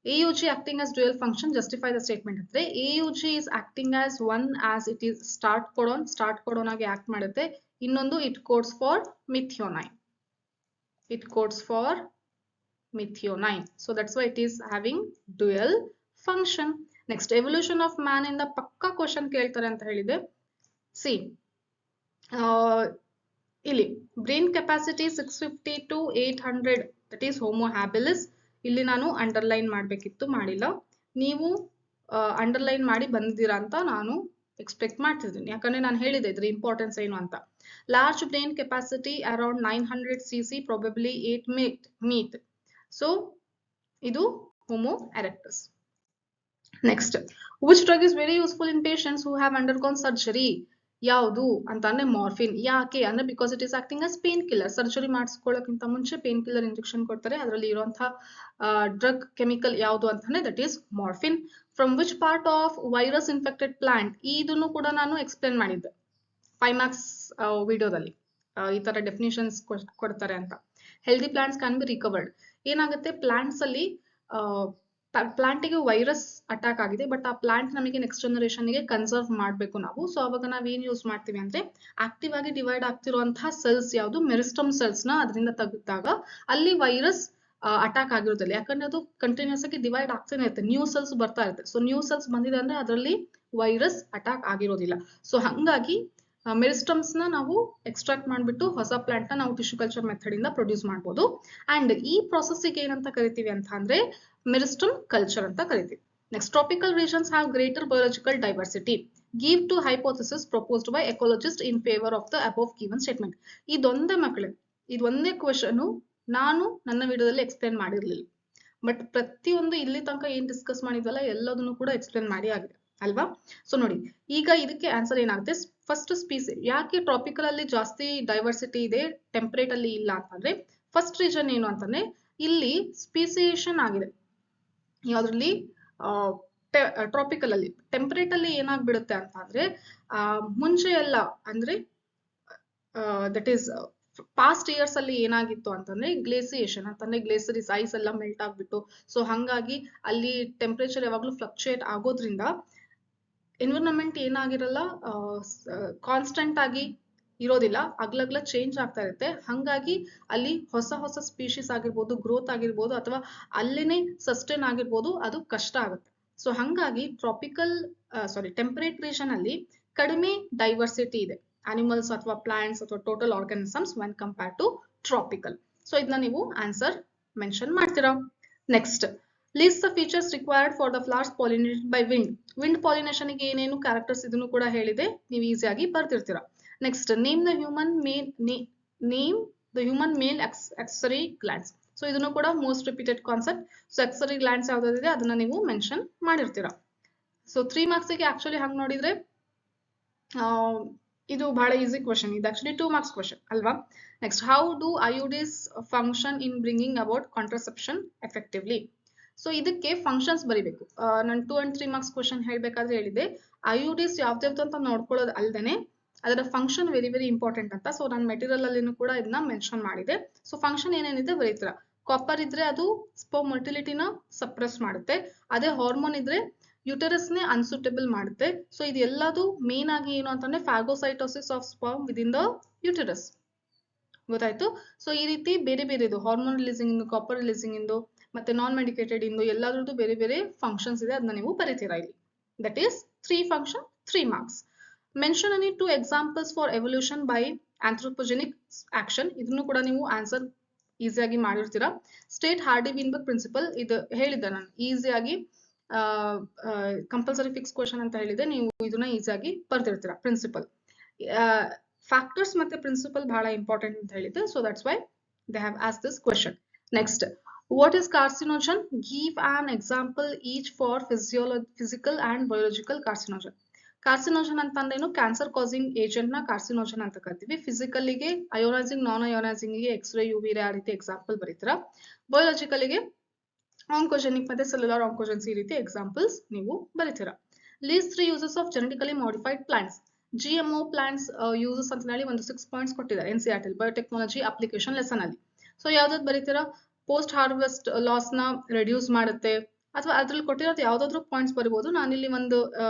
AUG acting as dual function, justify the statement ಅಂದ್ರೆ AUG is acting as one as it is start codon ಆಗಿ act ಮಾಡುತ್ತೆ. ಇನ್ನೊಂದು it codes for methionine. It codes for methionine. So that's why it is having dual function. Next, evolution of man ಇಂದ ಪಕ್ಕಾ ಕ್ವಶನ್ ಕೇಳ್ತಾರೆ ಅಂತ ಹೇಳಿದೆ. See, ಇಲ್ಲಿ brain capacity 650 to 800 that is Homo habilis. ಇಲ್ಲಿ ನಾನು ಅಂಡರ್ಲೈನ್ ಮಾಡಬೇಕಿತ್ತು, ಮಾಡಿಲ್ಲ. ನೀವು ಅಂಡರ್ಲೈನ್ ಮಾಡಿ ಬಂದಿದ್ದೀರಾ ಅಂತ ನಾನು ಎಕ್ಸ್ಪೆಕ್ಟ್ ಮಾಡ್ತಿದ್ದೀನಿ, ಯಾಕಂದ್ರೆ ನಾನು ಹೇಳಿದೆ ಇದ್ರ ಇಂಪಾರ್ಟೆನ್ಸ್ ಏನು ಅಂತ. Large brain capacity around 900 cc, probably 8 meat. So ಇದು Homo erectus. Next, which drug is very useful in patients who have undergone surgery? ಯಾವುದು ಅಂತಂದ್ರೆ ಮಾರ್ಫಿನ್. ಯಾಕೆ ಅಂದ್ರೆ because it is acting as pain killer. Surgery ಮಾಡಿಸ್ಕೊಳ್ಳೋಕ್ಕಿಂತ ಮುಂಚೆ ಪೇನ್ ಕಿಲ್ಲರ್ ಇಂಜೆಕ್ಷನ್ ಕೊಡ್ತಾರೆ. ಅದರಲ್ಲಿ ಇರುವಂತಹ ಡ್ರಗ್ ಕೆಮಿಕಲ್ ಯಾವುದು ಅಂತಂದ್ರೆ that is morphine. From which part of virus infected plant? ಇದನ್ನು ಕೂಡ ನಾನು ಎಕ್ಸ್ಪ್ಲೇನ್ ಮಾಡಿದ್ದೆ 5 marks ವಿಡಿಯೋದಲ್ಲಿ. ಈ ತರ ಡೆಫಿನಿಷನ್ಸ್ ಕೊಡ್ತಾರೆ ಅಂತ. Healthy plants can be recovered. ಏನಾಗುತ್ತೆ, ಪ್ಲಾಂಟ್ಸ್ ಅಲ್ಲಿ ಪ್ಲಾಂಟಿಗೆ ವೈರಸ್ ಅಟ್ಯಾಕ್ ಆಗಿದೆ, ಬಟ್ ಆ ಪ್ಲಾಂಟ್ ನಮಗೆ ನೆಕ್ಸ್ಟ್ ಜನರೇಷನ್ಗೆ ಕನ್ಸರ್ವ್ ಮಾಡಬೇಕು ನಾವು. ಸೊ ಅವಾಗ ನಾವ್ ಏನ್ ಯೂಸ್ ಮಾಡ್ತೀವಿ ಅಂದ್ರೆ ಆಕ್ಟಿವ್ ಆಗಿ ಡಿವೈಡ್ ಆಗ್ತಿರುವಂತಹ ಸೆಲ್ಸ್ ಯಾವುದು, ಮೆರಿಸ್ಟಮ್ ಸೆಲ್ಸ್ ನ ಅದರಿಂದ ತೆಗೆದಾಗ ಅಲ್ಲಿ ವೈರಸ್ ಅಟ್ಯಾಕ್ ಆಗಿರೋದಿಲ್ಲ. ಯಾಕಂದ್ರೆ ಅದು ಕಂಟಿನ್ಯೂಸ್ ಆಗಿ ಡಿವೈಡ್ ಆಗ್ತಾನೆ ಇರುತ್ತೆ, ನ್ಯೂ ಸೆಲ್ಸ್ ಬರ್ತಾ ಇರುತ್ತೆ. ಸೊ ನ್ಯೂ ಸೆಲ್ಸ್ ಬಂದಿದೆ ಅಂದ್ರೆ ಅದರಲ್ಲಿ ವೈರಸ್ ಅಟ್ಯಾಕ್ ಆಗಿರೋದಿಲ್ಲ. ಸೊ ಹಂಗಾಗಿ ಮೆರಿಸ್ಟಮ್ಸ್ ನ ನಾವು ಎಕ್ಸ್ಟ್ರಾಕ್ಟ್ ಮಾಡ್ಬಿಟ್ಟು ಹೊಸ ಪ್ಲಾಂಟ್ ನ ನಾವು ಟಿಶ್ಯೂ ಕಲ್ಚರ್ ಮೆಥಡ್ ಇಂದ ಪ್ರೊಡ್ಯೂಸ್ ಮಾಡಬಹುದು. ಅಂಡ್ ಈ ಪ್ರೊಸೆಸ್ಗೆ ಏನಂತ ಕರಿತೀವಿ ಅಂತ ಅಂದ್ರೆ ಮೆರಿಸ್ಟಮ್ ಕಲ್ಚರ್ ಅಂತ ಕರಿತೀವಿ. Next, tropical regions have greater biological diversity. Give to hypothesis proposed by ecologist in favour of the above given statement. ಇದೊಂದೇ ಮಕ್ಕಳೇ, ಇದೊಂದೇ ಕ್ವೆಶನ್ ನಾನು ನನ್ನ ವಿಡಿಯೋದಲ್ಲಿ ಎಕ್ಸ್ಪ್ಲೇನ್ ಮಾಡಿರ್ಲಿಲ್ಲ, ಬಟ್ ಪ್ರತಿಯೊಂದು ಇಲ್ಲಿ ತನಕ ಏನ್ ಡಿಸ್ಕಸ್ ಮಾಡಿದ್ವಲ್ಲ ಎಲ್ಲದನ್ನು ಕೂಡ ಎಕ್ಸ್ಪ್ಲೇನ್ ಮಾಡಿ ಆಗಿದೆ ಅಲ್ವಾ. ಸೊ ನೋಡಿ, ಈಗ ಇದಕ್ಕೆ ಆನ್ಸರ್ ಏನಾಗುತ್ತೆ, ಫಸ್ಟ್ ಸ್ಪೀಸಿ. ಯಾಕೆ ಟ್ರಾಪಿಕಲ್ ಅಲ್ಲಿ ಜಾಸ್ತಿ ಡೈವರ್ಸಿಟಿ ಇದೆ, ಟೆಂಪರೇಟ್ ಅಲ್ಲಿ ಇಲ್ಲ ಅಂತಂದ್ರೆ ಫಸ್ಟ್ ರೀಸನ್ ಏನು ಅಂತಂದ್ರೆ ಇಲ್ಲಿ ಸ್ಪೀಸಿಯೇಷನ್ ಆಗಿದೆ. ಯಾವ್ದ್ರಲ್ಲಿ, ಟ್ರಾಪಿಕಲ್ ಅಲ್ಲಿ. ಟೆಂಪರೇಟ್ ಅಲ್ಲಿ ಏನಾಗ್ಬಿಡುತ್ತೆ ಅಂತ ಅಂದ್ರೆ ಮುಂಚೆ ಎಲ್ಲ ಅಂದ್ರೆ ದಟ್ ಈಸ್ ಪಾಸ್ಟ್ ಇಯರ್ಸ್ ಅಲ್ಲಿ ಏನಾಗಿತ್ತು ಅಂತಂದ್ರೆ ಗ್ಲೇಸಿಯೇಷನ್ ಅಂತಂದ್ರೆ ಗ್ಲೇಸರೀಸ್ ಐಸ್ ಎಲ್ಲ ಮೆಲ್ಟ್ ಆಗ್ಬಿಟ್ಟು, ಸೊ ಹಂಗಾಗಿ ಅಲ್ಲಿ ಟೆಂಪರೇಚರ್ ಯಾವಾಗ್ಲೂ ಫ್ಲಕ್ಚುಯೇಟ್ ಆಗೋದ್ರಿಂದ ಎನ್ವಿರಾನ್ಮೆಂಟ್ ಏನಾಗಿರಲ್ಲ, ಕಾನ್ಸ್ಟೆಂಟ್ ಆಗಿ ಇರೋದಿಲ್ಲ, ಅಗ್ಲಗ್ಲ ಚೇಂಜ್ ಆಗ್ತಾ ಇರುತ್ತೆ. ಹಂಗಾಗಿ ಅಲ್ಲಿ ಹೊಸ ಹೊಸ ಸ್ಪೀಶೀಸ್ ಆಗಿರ್ಬೋದು, ಗ್ರೋತ್ ಆಗಿರ್ಬೋದು, ಅಥವಾ ಅಲ್ಲೇನೆ ಸಸ್ಟೈನ್ ಆಗಿರ್ಬೋದು, ಅದು ಕಷ್ಟ ಆಗುತ್ತೆ. ಸೊ ಹಂಗಾಗಿ ಟೆಂಪರೇಟ್ ರೀಜನ್ ಅಲ್ಲಿ ಕಡಿಮೆ ಡೈವರ್ಸಿಟಿ ಇದೆ, ಅನಿಮಲ್ಸ್ ಅಥವಾ ಪ್ಲಾಂಟ್ಸ್ ಅಥವಾ total organisms when compare to tropical. So ಇದನ್ನ ನೀವು ಆನ್ಸರ್ ಮೆನ್ಷನ್ ಮಾಡ್ತೀರಾ. Next, list the features required for the flowers pollinated by wind. Wind pollination ಗೆ ಏನೇನು ಕ್ಯಾರೆಕ್ಟರ್ಸ್ ಇದನ್ನು ಕೂಡ ಹೇಳಿದೆ, ನೀವು ಈಸಿಯಾಗಿ ಬರ್ತಿರ್ತೀರಾ. Next, name the human male accessory glands. So ಇದನ್ನು ಕೂಡ most repeated concept. So accessory glands ಯಾವ್ದಾದಿದೆ ಅದನ್ನ ನೀವು ಮೆನ್ಷನ್ ಮಾಡಿರ್ತೀರಾ. ಸೊ 3 marks ಗೆ ಆಕ್ಚುಲಿ ಹಂಗ್ ನೋಡಿದ್ರೆ ಇದು ಬಹಳ ಈಸಿ ಕ್ವಶನ್. ಇದು ಆಕ್ಚುಲಿ 2 marks ಕ್ವಶನ್ ಅಲ್ವಾ. Next, how do IUDs function in bringing about contraception effectively? So ಇದಕ್ಕೆ ಫಂಕ್ಷನ್ಸ್ ಬರಿಬೇಕು. ನಾನು 2 and 3 marks ಕ್ವಶನ್ ಹೇಳ್ಬೇಕಾದ್ರೆ ಹೇಳಿದೆ IUDs ಯಾವ್ದಾವ್ದು ಅಂತ ನೋಡ್ಕೊಳ್ಳೋದು ಅಲ್ದೇನೆ ಅದರ ಫಂಕ್ಷನ್ ವೆರಿ ವೆರಿ ಇಂಪಾರ್ಟೆಂಟ್ ಅಂತ. ಸೊ ನಾನು ಮೆಟೀರಿಯಲ್ ಅಲ್ಲಿನೂ ಕೂಡ ಇದನ್ನ ಮೆನ್ಷನ್ ಮಾಡಿದೆ. ಸೊ ಫಂಕ್ಷನ್ ಏನೇನಿದೆ ಬರೀತೀರಾ. ಕಾಪರ್ ಇದ್ರೆ ಅದು ಸ್ಪರ್ಮ್ ಮೊಟಿಲಿಟಿನ ಸಪ್ರೆಸ್ ಮಾಡುತ್ತೆ. ಅದೇ ಹಾರ್ಮೋನ್ ಇದ್ರೆ ಯುಟೆರಸ್ ನೇ ಅನ್ಸೂಟೇಬಲ್ ಮಾಡುತ್ತೆ. ಸೊ ಇದೆಲ್ಲದು ಮೇನ್ ಆಗಿ ಏನು ಅಂತಂದ್ರೆ phagocytosis of sperm within the uterus. ಗೊತ್ತಾಯ್ತು. ಸೊ ಈ ರೀತಿ ಬೇರೆ ಬೇರೆ ಇದು ಹಾರ್ಮೋನ್ ರಿಲೀಸಿಂಗ್ ಇಂದು, ಕಾಪರ್ ರಿಲೀಸಿಂಗ್ ಇಂದು, ಮತ್ತೆ ನಾನ್ ಮೆಡಿಕೇಟೆಡ್ ಇಂದು ಎಲ್ಲಾದ್ರದ್ದು ಬೇರೆ ಬೇರೆ ಫಂಕ್ಷನ್ಸ್ ಇದೆ, ಅದನ್ನ ನೀವು ಬರೀತೀರಾ ಇಲ್ಲಿ. That is 3 function 3 marks. Mention any 2 examples for evolution by anthropogenic action. ಇದನ್ನು ಕೂಡ ನೀವು ಆನ್ಸರ್ ಈಸಿಯಾಗಿ ಮಾಡಿರ್ತೀರಾ. ಸ್ಟೇಟ್ ಹಾರ್ಡಿ-ವೀನ್ಬರ್ಗ್ ಪ್ರಿನ್ಸಿಪಲ್, ಇದು ಹೇಳಿದ್ದೆ ನಾನು ಈಸಿಯಾಗಿ, ಕಂಪಲ್ಸರಿ ಫಿಕ್ಸ್ ಕ್ವಶನ್ ಅಂತ ಹೇಳಿದೆ, ನೀವು ಇದನ್ನ ಈಸಿಯಾಗಿ ಬರ್ತಿರ್ತೀರಾ. ಪ್ರಿನ್ಸಿಪಲ್, ಫ್ಯಾಕ್ಟರ್ಸ್ ಮತ್ತೆ ಪ್ರಿನ್ಸಿಪಲ್ ಬಹಳ ಇಂಪಾರ್ಟೆಂಟ್ ಅಂತ ಹೇಳಿದ್ದೆ. So that's why they have asked this question. Next, what is carcinogen? Give an example each for physical and biological carcinogen. Carcinogen ಅಂತಂದ್ರೇನು, ಕ್ಯಾನ್ಸರ್ ಕಾಸಿಂಗ್ ಏಜೆಂಟ್ ನ ಕಾರ್ಸಿನೋಜನ್ ಅಂತ ಕರಿತೀವಿ. ಫಿಸಿಕಲಿಗೆ ಅಯೋನೈಸಿಂಗ್, ನಾನ್ ಅಯೋನೈಸಿಂಗ್ ಗೆ ಎಕ್ಸ್ರೇ, ಯುವಿ ರೇ ಆ ರೀತಿ ಎಕ್ಸಾಂಪಲ್ ಬರೀತೀರಾ. ಬಯೋಲಾಜಿಕಲಿಗೆ ಆಂಕೋಜೆನಿಕ್ ಮತ್ತೆ ಸೆಲ್ಯುಲರ್ ಆಂಕೋಜೆನ್ಸ್ ಈ ರೀತಿ ಎಕ್ಸಾಂಪಲ್ಸ್ ನೀವು ಬರೀತೀರಾ. Least 3 uses of genetically modified plants. GMO plants uses ಅಂತ ಹೇಳಿ ಒಂದು 6 points ಕೊಟ್ಟಿದ್ದಾರೆ NCERT ಬಯೋಟೆಕ್ನಾಲಜಿ ಅಪ್ಲಿಕೇಶನ್ ಲೆಸನ್ ಅಲ್ಲಿ. ಸೊ ಯಾವ್ದಾದ್ರು ಬರೀತೀರಾ. ಪೋಸ್ಟ್ ಹಾರ್ವೆಸ್ಟ್ ಲಾಸ್ ನ ರೆಡ್ಯೂಸ್ ಮಾಡುತ್ತೆ, ಅಥವಾ ಅದ್ರಲ್ಲಿ ಕೊಟ್ಟಿರೋದು ಯಾವ್ದಾದ್ರು ಪಾಯಿಂಟ್ಸ್ ಬರಿಬಹುದು. ನಾನಿಲ್ಲಿ ಒಂದು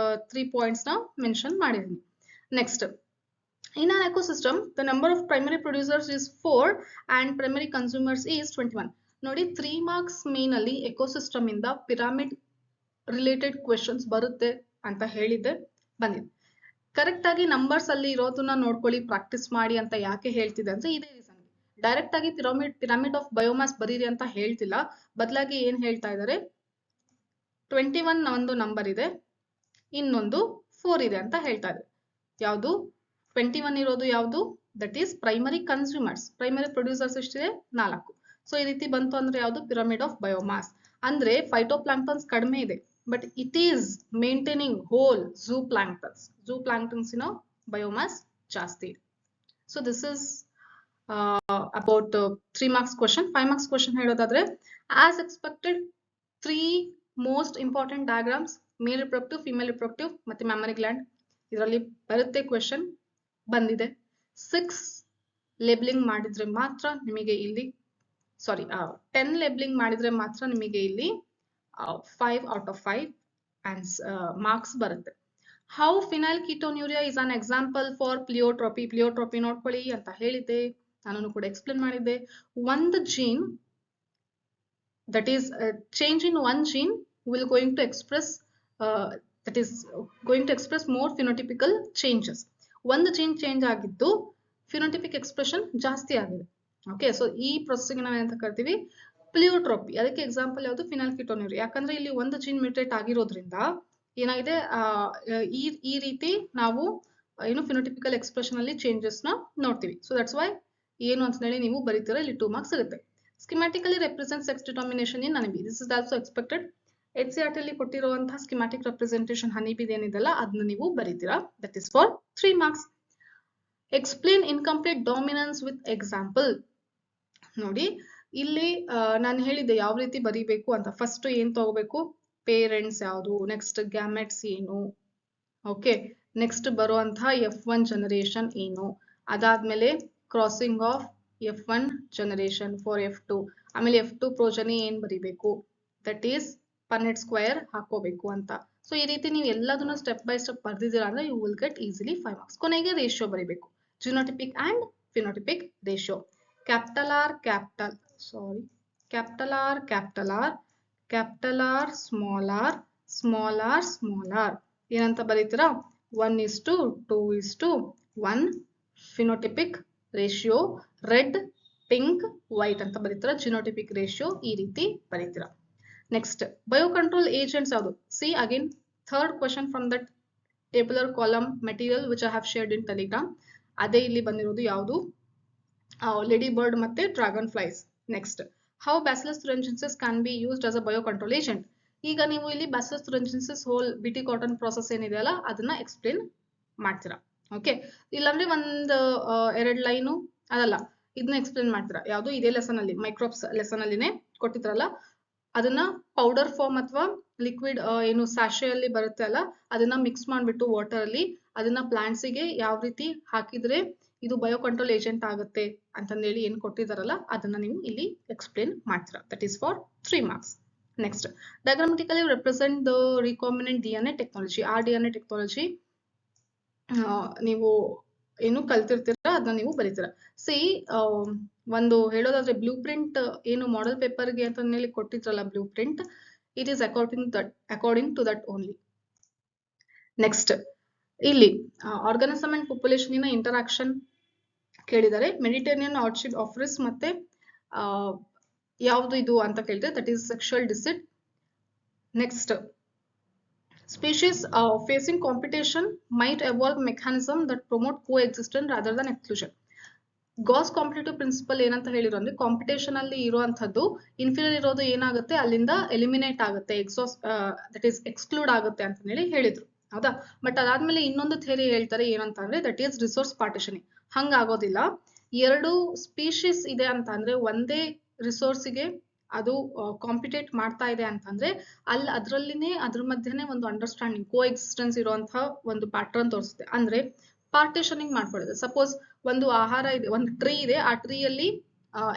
3 ಪಾಯಿಂಟ್ಸ್ ನ ಮೆನ್ಷನ್ ಮಾಡಿದ್ದೀನಿ. Next, in an ecosystem the number of primary producers is 4 and primary consumers is 21. ನೋಡಿ 3 marks main ಅಲ್ಲಿ ಎಕೋಸಿಸ್ಟಮ್ ಇಂದ ಪಿರಮಿಡ್ ರಿಲೇಟೆಡ್ ಕ್ವೆಶನ್ಸ್ ಬರುತ್ತೆ ಅಂತ ಹೇಳಿದ್ದೆ, ಬಂದಿದೆ. ಕರೆಕ್ಟ್ ಆಗಿ ನಂಬರ್ಸ್ ಅಲ್ಲಿ ಇರೋದನ್ನ ನೋಡ್ಕೊಳ್ಳಿ, ಪ್ರಾಕ್ಟೀಸ್ ಮಾಡಿ ಅಂತ ಯಾಕೆ ಹೇಳ್ತಿದೆ ಅಂದ್ರೆ ಇದೇ ರೀಸನ್. ಡೈರೆಕ್ಟ್ ಆಗಿ ಪಿರಮಿಡ್ ಆಫ್ ಬಯೋಮಾಸ್ ಬರೀರಿ ಅಂತ ಹೇಳ್ತಿಲ್ಲ, ಬದಲಾಗಿ ಏನ್ ಹೇಳ್ತಾ ಇದ್ದಾರೆ, 21 ಒಂದು ನಂಬರ್ ಇದೆ, ಇನ್ನೊಂದು 4 ಇದೆ ಅಂತ ಹೇಳ್ತಾ ಇದೆ. ಯಾವುದು 21 ಇರೋದು ಯಾವುದು, that is primary consumers. Primary producers ಎಷ್ಟಿದೆ, 4. ಸೊ ಈ ರೀತಿ ಬಂತು ಅಂದ್ರೆ ಯಾವುದು, ಪಿರಮಿಡ್ ಆಫ್ ಬಯೋಮಾಸ್. ಅಂದ್ರೆ ಫೈಟೋಪ್ಲಾಂಕ್ಟನ್ಸ್ ಕಡಿಮೆ ಇದೆ, but it is maintaining whole zooplanktons ಇನ ಬಯೋಮಾಸ್ ಜಾಸ್ತಿ ಇದೆ. So this is about 3 marks question. 5 marks question ಹೇಳೋದಾದ್ರೆ, as expected 3 most important diagrams, male reproductive, female reproductive ಮತ್ತೆ ಮ್ಯಾಮರಿ ಗ್ಲ್ಯಾಂಡ್ ಇದರಲ್ಲಿ ಬರುತ್ತೆ ಕ್ವೆಶನ್, ಬಂದಿದೆ. 6 ಲೇಬಲಿಂಗ್ ಮಾಡಿದ್ರೆ ಮಾತ್ರ ನಿಮಗೆ ಇಲ್ಲಿ 10 ಲೇಬಲಿಂಗ್ ಮಾಡಿದ್ರೆ ಮಾತ್ರ ನಿಮಗೆ ಇಲ್ಲಿ 5 out of 5 ಮಾರ್ಕ್ಸ್ ಬರುತ್ತೆ. How phenyl ketonuria is an example for pleiotropy. Pleiotropy ನೋಡ್ಕೊಳ್ಳಿ ಅಂತ ಹೇಳಿದ್ದೆ, ನಾನು ಕೂಡ ಎಕ್ಸ್ಪ್ಲೇನ್ ಮಾಡಿದ್ದೆ. ಒಂದು gene, that is change in one gene will going to express more phenotypical changes. ಒಂದು ಜೀನ್ ಚೇಂಜ್ ಆಗಿದ್ದು ಫಿನೋಟಿಪಿಕ್ ಎಕ್ಸ್ಪ್ರೆಷನ್ ಜಾಸ್ತಿ ಆಗಿದೆ. ಓಕೆ, ಸೊ ಈ ಪ್ರೊಸೆಸ್ಗೆ ನಾವು ಏನಂತ ಕರಿತೀವಿ, ಪ್ಲಿಯೋಟ್ರೋಪಿ. ಅದಕ್ಕೆ ಎಕ್ಸಾಂಪಲ್ ಯಾವುದು, ಫಿನೈಲ್ ಕೀಟೋನ್ಯೂರಿಯಾ. ಯಾಕಂದ್ರೆ ಇಲ್ಲಿ ಒಂದು ಜೀನ್ ಮ್ಯೂಟೇಟ್ ಆಗಿರೋದ್ರಿಂದ ಏನಾಗಿದೆ, ಈ ರೀತಿ ನಾವು ಏನು ಫಿನೋಟಿಪಿಕಲ್ ಎಕ್ಸ್ಪ್ರೆಷನ್ ಅಲ್ಲಿ ಚೇಂಜಸ್ ನ ನೋಡ್ತೀವಿ. ಸೊ ದಟ್ಸ್ ವೈ ಏನು ಅಂತ ಹೇಳಿ ನೀವು ಬರೀತೀರಾ, ಇಲ್ಲಿ 2 marks ಸಿಗುತ್ತೆ. Schematically represent sex determination in honeybee. This is also expected. HCRT ಅಲ್ಲಿ ಕೊಟ್ಟಿರುವಂತಹ ಸ್ಕಿಮ್ಯಾಟಿಕ್ ರೆಪ್ರೆಸೆಂಟೇಷನ್ ಹನಿಬಿ ಏನಿದೆಲ್ಲ ಅದನ್ನ ನೀವು ಬರೀತೀರಾ, that is for 3 marks. Explain incomplete dominance with example. ನೋಡಿ ಇಲ್ಲಿ ನಾನು ಹೇಳಿದ್ದೆ ಯಾವ ರೀತಿ ಬರೀಬೇಕು ಅಂತ. ಫಸ್ಟ್ ಏನ್ ತಗೋಬೇಕು, ಪೇರೆಂಟ್ಸ್ ಯಾವುದು, ನೆಕ್ಸ್ಟ್ ಗ್ಯಾಮೆಟ್ಸ್ ಏನು, ಓಕೆ, ನೆಕ್ಸ್ಟ್ ಬರುವಂತಹ F1 ಜನರೇಷನ್ ಏನು, ಅದಾದ್ಮೇಲೆ crossing of F1 generation for F2, ಆಮೇಲೆ F2 ಪ್ರೋಜನಿ ಏನ್ ಬರೀಬೇಕು, ದಟ್ ಈಸ್ ಪನ್ನೆಟ್ ಸ್ಕ್ವೇರ್ ಹಾಕೋಬೇಕು ಅಂತ. ಸೊ ಈ ರೀತಿ ನೀವು ಎಲ್ಲದನ್ನು ಸ್ಟೆಪ್ ಬೈ ಸ್ಟೆಪ್ ಬರ್ದಿದ್ದೀರಾ ಅಂದ್ರೆ you will get easily 5 marks. ಕೊನೆಗೆ ರೇಷಿಯೋ ಬರೀಬೇಕು, genotypic and phenotypic ratio. Capital R small r ಏನಂತ ಬರೀತೀರಾ, 1:2:1 phenotypic ratio, red pink white ಅಂತ ಬರೀತೀರಾ, ಜಿನೋಟಿಪಿಕ್ ರೇಷಿಯೋ ಈ ರೀತಿ ಬರೀತೀರಾ. ನೆಕ್ಸ್ಟ್, ಬಯೋಕಂಟ್ರೋಲ್ ಏಜೆಂಟ್ಸ್ ಯಾವುದು. See again third question from that tabular column material which I have shared in Telegram. ಅದೇ ಇಲ್ಲಿ ಬಂದಿರೋದು ಯಾವುದು, ಲೇಡಿ ಬರ್ಡ್ ಮತ್ತೆ dragonflies. Next, how Bacillus thuringiensis can be used as a biocontrol agent. ಈಗ ನೀವು ಇಲ್ಲಿ bacillus thuringiensis whole BT cotton process ಏನಿದೆಯಲ್ಲ ಅದನ್ನ ಎಕ್ಸ್ಪ್ಲೇನ್ ಮಾಡ್ತೀರಾ. ಓಕೆ, ಇಲ್ಲಾಂದ್ರೆ ಒಂದು 2 ಲೈನು ಅದಲ್ಲ, ಇದನ್ನ ಎಕ್ಸ್ಪ್ಲೇನ್ ಮಾಡ್ತೀರಾ. ಯಾವುದು ಇದೇ ಲೆಸನ್ ಅಲ್ಲಿ, ಮೈಕ್ರೋಬ್ಸ್ ಲೆಸನ್ ಅಲ್ಲಿನೇ ಕೊಟ್ಟಿದ್ರಲ್ಲ, ಅದನ್ನ ಪೌಡರ್ ಫಾರ್ಮ್ ಅಥವಾ ಲಿಕ್ವಿಡ್ ಏನು ಸ್ಯಾಶೆ ಅಲ್ಲಿ ಬರುತ್ತೆ ಅಲ್ಲ, ಅದನ್ನ ಮಿಕ್ಸ್ ಮಾಡ್ಬಿಟ್ಟು ವಾಟರ್ ಅಲ್ಲಿ ಅದನ್ನ ಪ್ಲಾಂಟ್ಸ್ ಗೆ ಯಾವ ರೀತಿ ಹಾಕಿದ್ರೆ ಇದು ಬಯೋಕಂಟ್ರೋಲ್ ಏಜೆಂಟ್ ಆಗುತ್ತೆ ಅಂತಂದೇಳಿ ಏನ್ ಕೊಟ್ಟಿದಾರಲ್ಲ ಅದನ್ನ ನೀವು ಇಲ್ಲಿ ಎಕ್ಸ್ಪ್ಲೇನ್ ಮಾಡ್ತೀರಾ. That is for 3 marks. Next, diagrammatically represent the recombinant DNA technology. ಆ DNA ಟೆಕ್ನಾಲಜಿ ನೀವು ಏನು ಕಲ್ತಿರ್ತೀರಾ ಅದನ್ನ ನೀವು ಬರೀತೀರಾ. ಸಿ ಒಂದು ಹೇಳೋದಾದ್ರೆ ಬ್ಲೂ ಪ್ರಿಂಟ್ ಏನು ಮಾಡೆಲ್ ಪೇಪರ್ಗೆ ಅಂತ ಹೇಳಿ ಕೊಟ್ಟಿದ್ರಲ್ಲ blueprint, it is according to that only. Next, ಇಲ್ಲಿ ಆರ್ಗನಿಸಮ್ ಅಂಡ್ ಪಾಪ್ಯುಲೇಷನ್ ಇನ ಇಂಟರಾಕ್ಷನ್ ಕೇಳಿದ್ದಾರೆ. ಮೆಡಿಟೇರಿಯನ್ ಆರ್ಚಿಡ್ ಆಫ್ರಿಸ್ ಮತ್ತೆ ಯಾವುದು ಇದು ಅಂತ ಕೇಳಿದ್ರೆ that is sexual deceit. Next, species facing competition might evolve mechanism that promote coexistence rather than exclusion. Gause competitive principle ಏನಂತ ಹೇಳಿರೋ ಅಂದ್ರೆ ಕಾಂಪಿಟೇಷನ್ ಅಲ್ಲಿ ಇರುವಂತದ್ದು ಇನ್ಫೀರಿಯರ್ ಇರೋದು ಏನಾಗುತ್ತೆ ಅಲ್ಲಿಂದ ಎಲಿಮಿನೇಟ್ ಆಗುತ್ತೆ, ದಟ್ ಈಸ್ ಎಕ್ಸ್ಕ್ಲೂಡ್ ಆಗುತ್ತೆ ಅಂತ ಹೇಳಿ ಹೇಳಿದ್ರು, ಹೌದಾ. ಬಟ್ ಅದಾದ್ಮೇಲೆ ಇನ್ನೊಂದು ಥಿಯರಿ ಹೇಳ್ತಾರೆ ಏನಂತ ಅಂದ್ರೆ ದಟ್ ಈಸ್ ರಿಸೋರ್ಸ್ ಪಾರ್ಟಿಷನಿಂಗ್. ಹಂಗ ಆಗೋದಿಲ್ಲ. 2 ಸ್ಪೀಶೀಸ್ ಇದೆ ಅಂತ ಅಂದ್ರೆ ಒಂದೇ ರಿಸೋರ್ಸಿಗೆ ಅದು ಕಾಂಪಿಟೇಟ್ ಮಾಡ್ತಾ ಇದೆ ಅಂತಂದ್ರೆ ಅಲ್ಲಿ ಅದರಲ್ಲಿನೇ ಅದ್ರ ಮಧ್ಯೆನೆ ಒಂದು ಅಂಡರ್ಸ್ಟ್ಯಾಂಡಿಂಗ್ ಕೋ ಎಕ್ಸಿಸ್ಟೆನ್ಸ್ ಇರುವಂತಹ ಒಂದು ಪ್ಯಾಟರ್ನ್ ತೋರಿಸುತ್ತೆ. ಅಂದ್ರೆ ಪಾರ್ಟಿಷನಿಂಗ್ ಮಾಡ್ಕೊಳ್ಳೋದು. ಸಪೋಸ್ ಒಂದು ಆಹಾರ ಇದೆ, ಒಂದು ಟ್ರೀ ಇದೆ, ಆ ಟ್ರೀಯಲ್ಲಿ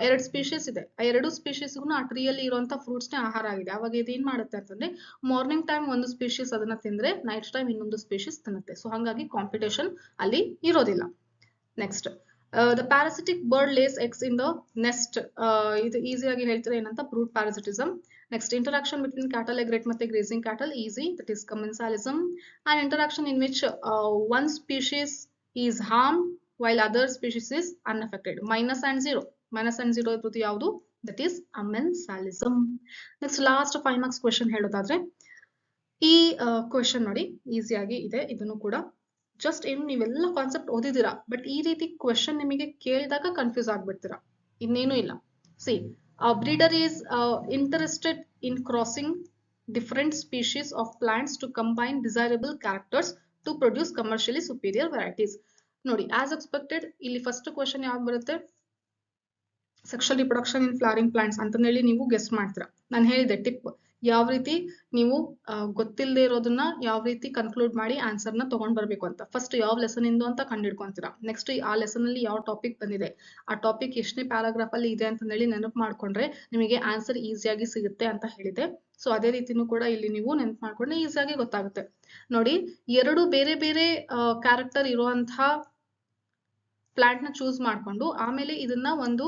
ಎರಡು ಸ್ಪೀಶೀಸ್ ಇದೆ, ಆ ಎರಡು ಸ್ಪೀಶೀಸ್ಗೂ ಆ ಟ್ರೀಯಲ್ಲಿ ಇರುವಂತ ಫ್ರೂಟ್ಸ್ನೇ ಆಹಾರ ಆಗಿದೆ. ಅವಾಗ ಇದು ಏನ್ ಮಾಡುತ್ತೆ ಅಂತಂದ್ರೆ ಮಾರ್ನಿಂಗ್ ಟೈಮ್ ಒಂದು ಸ್ಪೀಶೀಸ್ ಅದನ್ನ ತಿಂದ್ರೆ ನೈಟ್ ಟೈಮ್ ಇನ್ನೊಂದು ಸ್ಪೀಶೀಸ್ ತಿನ್ನುತ್ತೆ. ಸೊ ಹಾಗಾಗಿ ಕಾಂಪಿಟೇಷನ್ ಅಲ್ಲಿ ಇರೋದಿಲ್ಲ. Next the parasitic bird lays eggs in the nest. ಇದು ಈಸಿಯಾಗಿ ಹೇಳ್ತಾರೆ ಏನಂತ, brood parasitism. Next interaction between cattle egret ಮತ್ತೆ grazing cattle easy, that is commensalism. And interaction in which one species is harm while other species is unaffected. Minus and zero ಇರೋದು ಯಾವುದು, that is amensalism. Next last 5 marks question ಹೇಳೋದಾದ್ರೆ ಈ ಕ್ವೆಶನ್ ನೋಡಿ ಈಸಿಯಾಗಿ ಇದೆ. ಇದನ್ನು ಕೂಡ ಜಸ್ಟ್ ಏನು ನೀವೆಲ್ಲ ಕಾನ್ಸೆಪ್ಟ್ ಓದಿದ್ದೀರಾ, ಬಟ್ ಈ ರೀತಿ ಕ್ವೆಶನ್ ನಿಮಗೆ ಕೇಳಿದಾಗ ಕನ್ಫ್ಯೂಸ್ ಆಗ್ಬಿಡ್ತೀರಾ, ಇನ್ನೇನು ಇಲ್ಲ. C breeder is interested in crossing different species of plants to combine desirable characters to produce commercially superior varieties. ನೋಡಿ ಆಸ್ ಎಕ್ಸ್ಪೆಕ್ಟೆಡ್ ಇಲ್ಲಿ ಫಸ್ಟ್ ಕ್ವೆಶನ್ ಯಾವ್ದು ಬರುತ್ತೆ, ಸೆಕ್ಷುವಲ್ ರಿಪ್ರೊಡಕ್ಷನ್ ಇನ್ ಫ್ಲವರಿಂಗ್ ಪ್ಲಾಂಟ್ಸ್ ಅಂತ ಹೇಳಿ ನೀವು ಗೆಸ್ ಮಾಡ್ತೀರಾ. ನಾನು ಹೇಳಿದೆ ಟಿಪ್, ಯಾವ ರೀತಿ ನೀವು ಗೊತ್ತಿಲ್ಲದೆ ಇರೋದನ್ನ ಯಾವ ರೀತಿ ಕನ್ಕ್ಲೂಡ್ ಮಾಡಿ ಆನ್ಸರ್ ನ ತಗೊಂಡ್ ಬರ್ಬೇಕು ಅಂತ. ಫಸ್ಟ್ ಯಾವ ಲೆಸನ್ ಇಂದು ಅಂತ ಕಂಡಿಡ್ಕೊಂತೀರಾ. ನೆಕ್ಸ್ಟ್ ಆ ಲೆಸನ್ ಅಲ್ಲಿ ಯಾವ ಟಾಪಿಕ್ ಬಂದಿದೆ, ಆ ಟಾಪಿಕ್ ಎಷ್ಟನೇ ಪ್ಯಾರಾಗ್ರಾಫ್ ಅಲ್ಲಿ ಇದೆ ಅಂತ ಹೇಳಿ ನೆನಪು ಮಾಡ್ಕೊಂಡ್ರೆ ನಿಮಗೆ ಆನ್ಸರ್ ಈಸಿಯಾಗಿ ಸಿಗುತ್ತೆ ಅಂತ ಹೇಳಿದೆ. ಸೊ ಅದೇ ರೀತಿನೂ ಕೂಡ ಇಲ್ಲಿ ನೀವು ನೆನಪು ಮಾಡ್ಕೊಂಡ್ರೆ ಈಸಿಯಾಗಿ ಗೊತ್ತಾಗುತ್ತೆ. ನೋಡಿ, ಎರಡು ಬೇರೆ ಬೇರೆ ಕ್ಯಾರೆಕ್ಟರ್ ಇರುವಂತಹ ಪ್ಲಾಂಟ್ ನ ಚೂಸ್ ಮಾಡ್ಕೊಂಡು ಆಮೇಲೆ ಇದನ್ನ ಒಂದು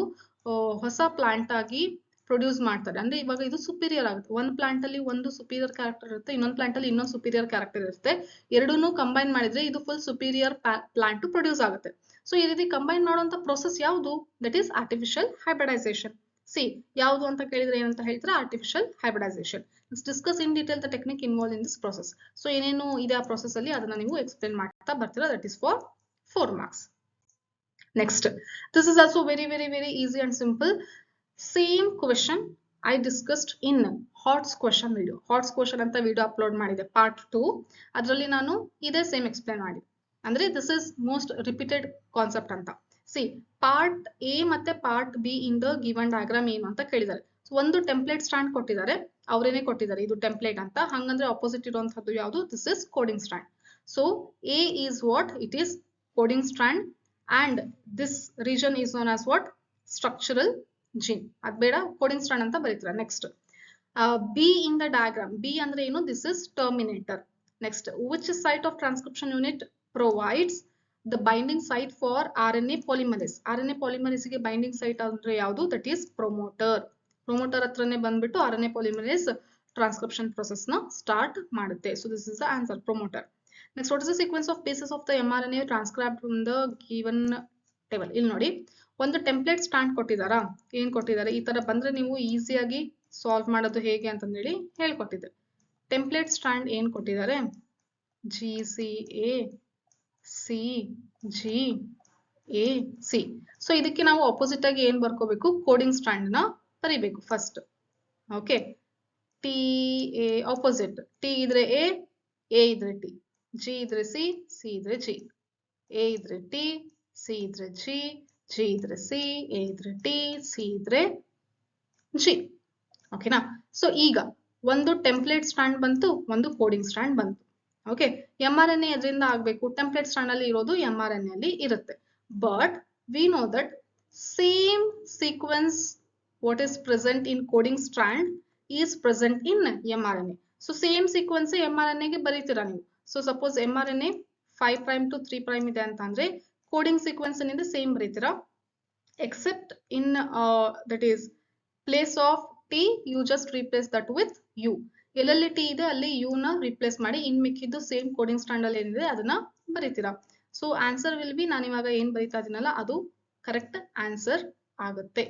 ಹೊಸ ಪ್ಲಾಂಟ್ ಆಗಿ ಪ್ರೊಡ್ಯೂಸ್ ಮಾಡ್ತಾರೆ. ಅಂದ್ರೆ ಇವಾಗ ಇದು ಸುಪೀರಿಯರ್ ಆಗುತ್ತೆ. ಒಂದ್ ಪ್ಲಾಂಟ್ ಅಲ್ಲಿ ಒಂದು ಸುಪೀರಿಯರ್ ಕ್ಯಾರೆಕ್ಟರ್ ಇರುತ್ತೆ, ಇನ್ನೊಂದ್ ಪ್ಲಾಂಟ್ ಅಲ್ಲಿ ಇನ್ನೊಂದು ಸುಪೀರಿಯರ್ ಕ್ಯಾರೆಕ್ಟರ್ ಇರುತ್ತೆ. ಎರಡನ್ನೂ ಕಂಬೈನ್ ಮಾಡಿದ್ರೆ ಇದು ಫುಲ್ ಸುಪೀರಿಯರ್ ಪ್ಲಾಂಟ್ ಪ್ರೊಡ್ಯೂಸ್ ಆಗುತ್ತೆ. ಸೊ ಈ ರೀತಿ ಕಂಬೈನ್ ಮಾಡುವಂತ ಪ್ರೊಸೆಸ್ ಯಾವುದು, that is artificial hybridisation. C ಯಾವುದು ಅಂತ ಕೇಳಿದ್ರೆ ಏನಂತ ಹೇಳ್ತಾರೆ, artificial hybridisation. Discuss in detail the technique involve in this process. So ಏನೇನು ಇದೆ ಆ ಪ್ರೊಸೆಸ್ ಅಲ್ಲಿ ಅದನ್ನ ನೀವು ಎಕ್ಸ್ಪ್ಲೇನ್ ಮಾಡ್ತಾ ಬರ್ತೀರಾ. That is for 4 marks. Next, this is also very easy and simple. Same question I discussed in HOTS question video. HOTS question ಅಂತ video upload ಮಾಡಿದೆ part 2. ಅದರಲ್ಲಿ ನಾನು ಇದೇ ಸೇಮ್ ಎಕ್ಸ್ಪ್ಲೇನ್ ಮಾಡಿ. ಅಂದ್ರೆ this is most repeated concept ಅಂತ. See, part A ಮತ್ತೆ part B in the given diagram ಏನು ಅಂತ ಕೇಳಿದ್ದಾರೆ. So ಒಂದು ಟೆಂಪ್ಲೇಟ್ ಸ್ಟ್ಯಾಂಡ್ ಕೊಟ್ಟಿದ್ದಾರೆ, ಅವರೇನೆ ಕೊಟ್ಟಿದ್ದಾರೆ ಇದು ಟೆಂಪ್ಲೇಟ್ ಅಂತ. ಹಂಗಂದ್ರೆ ಆಪೋಸಿಟ್ ಇರುವಂತದ್ದು ಯಾವುದು, this is coding strand. So A is what, it is coding strand. And this region is known as what, structural gene. ಅದ್ ಬೇಡ, ಕೋಡಿಂಗ್ ಸ್ಟ್ರಾಂಡ್ ಅಂತ ಬರೀತೀರಾ. Next B in the diagram, B ಅಂದ್ರೆ ಏನು, this is terminator. Next, which site of transcription unit provides the binding site for RNA polymerase. RNA polymerase ಗೆ binding site ಅಂದ್ರೆ ಯಾವುದು, that is promoter. promoter ಹತ್ರನೇ ಬಂದ್ಬಿಟ್ಟು RNA polymerase transcription process ನ ಸ್ಟಾರ್ಟ್ ಮಾಡುತ್ತೆ. So this is the answer, promoter. Next, what is the sequence of bases of the mRNA transcribed from the given table? ಇಲ್ಲಿ ನೋಡಿ, ಒಂದು ಟೆಂಪ್ಲೇಟ್ ಸ್ಟ್ಯಾಂಡ್ ಕೊಟ್ಟಿದಾರಾ, ಏನ್ ಕೊಟ್ಟಿದ್ದಾರೆ, ಈ ತರ ಬಂದ್ರೆ ನೀವು ಈಸಿಯಾಗಿ ಸಾಲ್ವ್ ಮಾಡೋದು ಹೇಗೆ ಅಂತಂದೇಳಿ ಹೇಳ್ಕೊಟ್ಟಿದ್ದೆ. ಟೆಂಪ್ಲೇಟ್ ಸ್ಟ್ಯಾಂಡ್ ಏನ್ ಕೊಟ್ಟಿದ್ದಾರೆ, GCA CGAC. ಸೊ ಇದಕ್ಕೆ ನಾವು ಆಪೋಸಿಟ್ ಆಗಿ ಏನ್ ಬರ್ಕೋಬೇಕು, ಕೋಡಿಂಗ್ ಸ್ಟ್ಯಾಂಡ್ ನ ಬರಿಬೇಕು first. Okay, TA opposite, T ಇದ್ರೆ A ಇದ್ರೆ T, G ಇದ್ರೆ C ಇದ್ರೆ G, A ಇದ್ರೆ T, C ಇದ್ರೆ G, G ಇದ್ರೆ C, A ಇದ್ರೆ T, C ಇದ್ರೆ G. ಓಕೆನಾ? ಸೊ ಈಗ ಒಂದು ಟೆಂಪ್ಲೇಟ್ ಸ್ಟ್ಯಾಂಡ್ ಬಂತು, ಒಂದು ಕೋಡಿಂಗ್ ಸ್ಟ್ಯಾಂಡ್ ಬಂತು. ಓಕೆ, mRNA ಎದ್ರಿಂದ ಆಗ್ಬೇಕು, ಟೆಂಪ್ಲೇಟ್ ಸ್ಟ್ಯಾಂಡ್ ಅಲ್ಲಿ ಇರೋದು mRNA ಅಲ್ಲಿ ಇರುತ್ತೆ. But we know that same sequence what is present in coding stand is present in mRNA. So same sequence mRNA ಗೆ ಬರೀತೀರಾ ನೀವು. ಸೊ ಸಪೋಸ್ mRNA 5' to 3' ಇದೆ ಅಂತ ಅಂದ್ರೆ ಕೋಡಿಂಗ್ ಸೀಕ್ವೆನ್ಸ್ ಏನಿದೆ ಸೇಮ್ ಬರೀತೀರಾ, except in that is place of T you just replace that with U. ಎಲ್ಲೆಲ್ಲಿ T ಇದೆ ಅಲ್ಲಿ U ನ ರೀಪ್ಲೇಸ್ ಮಾಡಿ ಇನ್ ಮಿಕ್ಕಿದ್ದು ಸೇಮ್ ಕೋಡಿಂಗ್ ಸ್ಟ್ಯಾಂಡ್ ಅಲ್ಲಿ ಏನಿದೆ ಅದನ್ನ ಬರೀತೀರಾ. ಸೊ ಆನ್ಸರ್ ವಿಲ್ ಬಿ, ನಾನು ಇವಾಗ ಏನ್ ಬರೀತಾ ಇದೀನಲ್ಲ ಅದು ಕರೆಕ್ಟ್ ಆನ್ಸರ್ ಆಗುತ್ತೆ.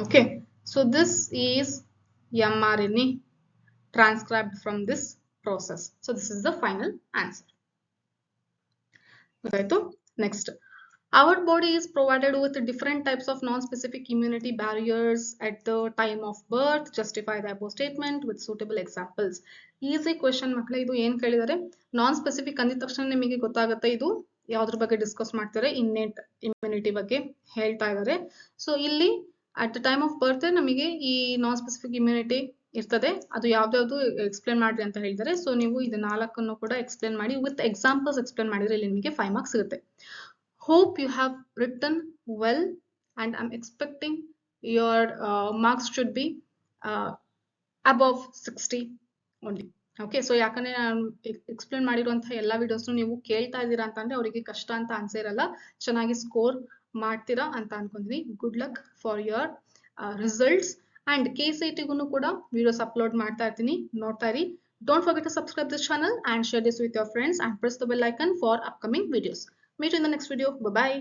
Okay, so this is mRNA transcribed from this process. So this is the final answer. ಗೊತ್ತಾಯ್ತು? Next, our body is provided with different types of non-specific immunity barriers at the time of birth. Justify the above statement with suitable examples. Easy question ಮಕ್ಕಳೇ. ಇದು ಏನ್ ಕೇಳಿದರೆ, ನಾನ್ ಸ್ಪೆಸಿಫಿಕ್ ಅಂದಿದ ತಕ್ಷಣ ನಿಮಗೆ ಗೊತ್ತಾಗುತ್ತೆ ಇದು ಯಾವ್ದ್ರ ಬಗ್ಗೆ ಡಿಸ್ಕಸ್ ಮಾಡ್ತಾರೆ, ಇನ್ನೇಟ್ ಇಮ್ಯುನಿಟಿ ಬಗ್ಗೆ ಹೇಳ್ತಾ ಇದ್ದಾರೆ. ಸೊ ಇಲ್ಲಿ at the time of birth ನಮಗೆ ಈ ನಾನ್ ಸ್ಪೆಸಿಫಿಕ್ ಇಮ್ಯುನಿಟಿ ಇರ್ತದೆ, ಅದು ಯಾವ್ದಾವ್ದು ಎಕ್ಸ್ಪ್ಲೇನ್ ಮಾಡ್ರಿ ಅಂತ ಹೇಳಿದ್ದಾರೆ. ಸೊ ನೀವು ಇದು 4 ಕೂಡ ಎಕ್ಸ್ಪ್ಲೇನ್ ಮಾಡಿ ವಿತ್ ಎಕ್ಸಾಂಪಲ್ಸ್ ಎಕ್ಸ್ಪ್ಲೇನ್ ಮಾಡಿದ್ರೆ ಇಲ್ಲಿ ನಿಮಗೆ 5 marks ಸಿಗುತ್ತೆ. Hope you have written well, and I'm expecting your marks should be uh, above 60 only. Okay, so ಯಾಕಂದ್ರೆ ನಾನು ಎಕ್ಸ್ಪ್ಲೇನ್ ಮಾಡಿರುವಂತಹ ಎಲ್ಲ ವಿಡಿಯೋಸ್ನು ನೀವು ಕೇಳ್ತಾ ಇದ್ದೀರಾ ಅಂತಂದ್ರೆ ಅವರಿಗೆ ಕಷ್ಟ ಅಂತ ಅನ್ಸಿರಲ್ಲ, ಚೆನ್ನಾಗಿ ಸ್ಕೋರ್ ಮಾಡ್ತೀರಾ ಅಂತ ಅನ್ಕೊಂತೀನಿ. Good luck for your results. And KCET-ಗೂ ಕೂಡ ವಿಡಿಯೋಸ್ ಅಪ್ಲೋಡ್ ಮಾಡ್ತಾ ಇರ್ತೀನಿ, ನೋಡ್ತಾ ಇರಿ. Don't forget to subscribe this channel and share this with your friends and press the bell icon for upcoming videos. Meet you in the next video. Bye bye.